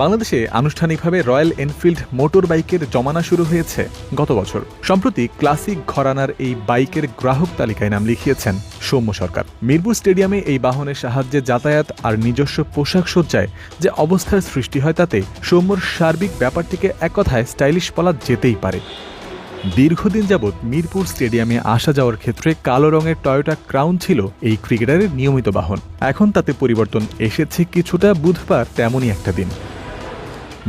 বাংলাদেশে আনুষ্ঠানিকভাবে royal Enfield motor বাইকের জমানা শুরু হয়েছে গত বছর। সম্প্রতি ক্লাসিক ঘরানার এই বাইকের গ্রাহক তালিকায় নাম লিখিয়েছেন সৌম্য সরকার। মিরপুর স্টেডিয়ামে এই বাহনের সাহায্যে যাতায়াত আর নিজস্ব পোশাক সজ্জায় যে অবস্থার সৃষ্টি হয় তাতে সৌম্যর সার্বিক ব্যাপারটিকে এক কথায় স্টাইলিশ বলা যেতেই পারে। দীর্ঘদিন যাবৎ মিরপুর স্টেডিয়ামে আসা যাওয়ার ক্ষেত্রে কালো রঙের টয়োটা ক্রাউন ছিল এই ক্রিকেটারের নিয়মিত বাহন। এখন তাতে পরিবর্তন এসেছে কিছুটা, বুধবার তেমনই একটা দিন।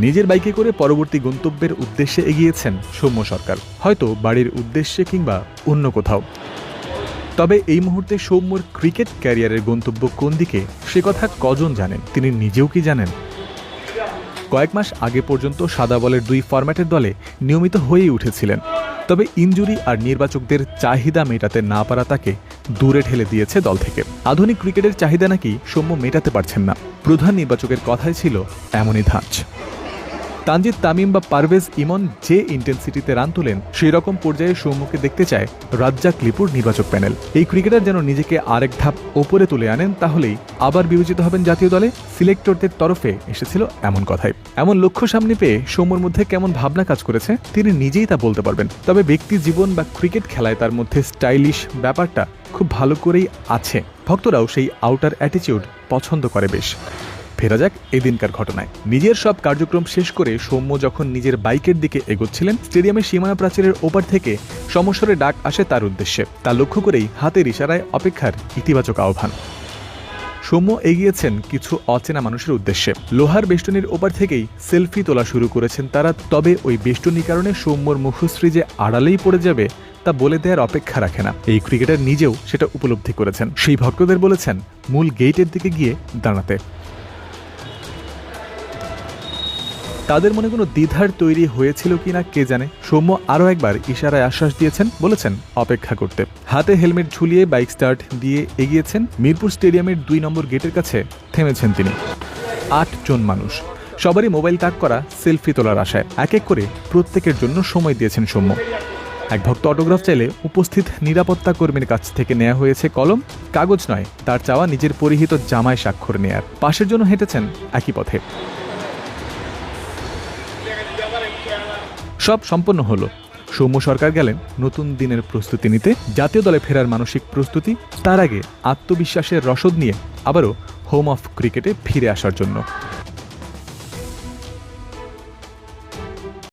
নিজের বাইকে করে পরবর্তী গন্তব্যের উদ্দেশ্যে এগিয়েছেন সৌম্য সরকার, হয়তো বাড়ির উদ্দেশ্যে কিংবা অন্য কোথাও। তবে এই মুহূর্তে সৌম্যর ক্রিকেট ক্যারিয়ারের গন্তব্য কোন দিকে সে কথা কজন জানেন, তিনি নিজেও কি জানেন? কয়েক মাস আগে পর্যন্ত সাদা বলের 2 ফরম্যাটের দলে নিয়মিত হয়েই উঠেছিলেন। তবে ইনজুরি আর নির্বাচকদের চাহিদা মেটাতে না পারা তাকে দূরে ঠেলে দিয়েছে দল থেকে। আধুনিক ক্রিকেটের চাহিদা নাকি সৌম্য মেটাতে পারছেন না। প্রধান নির্বাচকের কথাই ছিল এমনই ধাঁচ। তানজিদ তামিম বা পারভেজ ইমন যে ইন্টেন্সিটিতে রান তোলেন সেই রকম পর্যায়ে সৌম্যকে দেখতে চায় রাজ্জাক লিপুর নির্বাচক প্যানেল। এই ক্রিকেটার যেন নিজেকে আরেক ধাপ ওপরে তুলে আনেন, তাহলেই আবার বিবেচিত হবেন জাতীয় দলে। সিলেক্টরদের তরফে এসেছিল এমন কথাই। এমন লক্ষ্য সামনে পেয়ে সৌম্যর মধ্যে কেমন ভাবনা কাজ করেছে তিনি নিজেই তা বলতে পারবেন। তবে ব্যক্তি জীবন বা ক্রিকেট খেলায় তার মধ্যে স্টাইলিশ ব্যাপারটা খুব ভালো করেই আছে। ভক্তরাও সেই আউটার অ্যাটিটিউড পছন্দ করে বেশ। ফেরা যাক এদিনকার ঘটনায়। নিজের সব কার্যক্রম শেষ করে সৌম্য যখন নিজের বাইকের দিকে এগোচ্ছিলেন, স্টেডিয়ামের সীমানা প্রাচীরের ওপার থেকে সমস্বরে ডাক আসে তার উদ্দেশ্যে। তা লক্ষ্য করেই হাতের ইশারায় অপেক্ষার ইতিবাচক আহ্বান। সৌম্য এগিয়েছেন কিছু অচেনা মানুষের উদ্দেশ্যে। লোহার বেষ্টনীর ওপার থেকেই সেলফি তোলা শুরু করেছেন তারা। তবে ওই বেষ্টনীর কারণে সৌম্যর মুখশ্রী যে আড়ালেই পড়ে যাবে তা বলে দেওয়ার অপেক্ষা রাখে না। এই ক্রিকেটার নিজেও সেটা উপলব্ধি করেছেন। সেই ভক্তদের বলেছেন মূল গেটের দিকে গিয়ে দাঁড়াতে। তাদের মনে কোনো দ্বিধার তৈরি হয়েছিল কিনা কে জানে। সৌম্য আরও একবার ইশারায় আশ্বাস দিয়েছেন, বলেছেন অপেক্ষা করতে। হাতে হেলমেট ঝুলিয়ে বাইক স্টার্ট দিয়ে এগিয়েছেন। মিরপুর স্টেডিয়ামের 2 নম্বর গেটের কাছে থেমেছেন তিনি। 8 জন মানুষ, সবারই মোবাইল তাক করা সেলফি তোলার আশায়। এক এক করে প্রত্যেকের জন্য সময় দিয়েছেন সৌম্য। এক ভক্ত অটোগ্রাফ চাইলে উপস্থিত নিরাপত্তা কর্মীর কাছ থেকে নেওয়া হয়েছে কলম, কাগজ নয়। তার চাওয়া নিজের পরিহিত জামায় স্বাক্ষর নেয়ার। পাশের জন্য হেঁটেছেন একই পথে। সব সম্পন্ন হলো। সৌম্য সরকার গেলেন নতুন দিনের প্রস্তুতি নিতে, জাতীয় দলে ফেরার মানসিক প্রস্তুতি। তার আগে আত্মবিশ্বাসের রসদ নিয়ে আবারও হোম অফ ক্রিকেটে ফিরে আসার জন্য।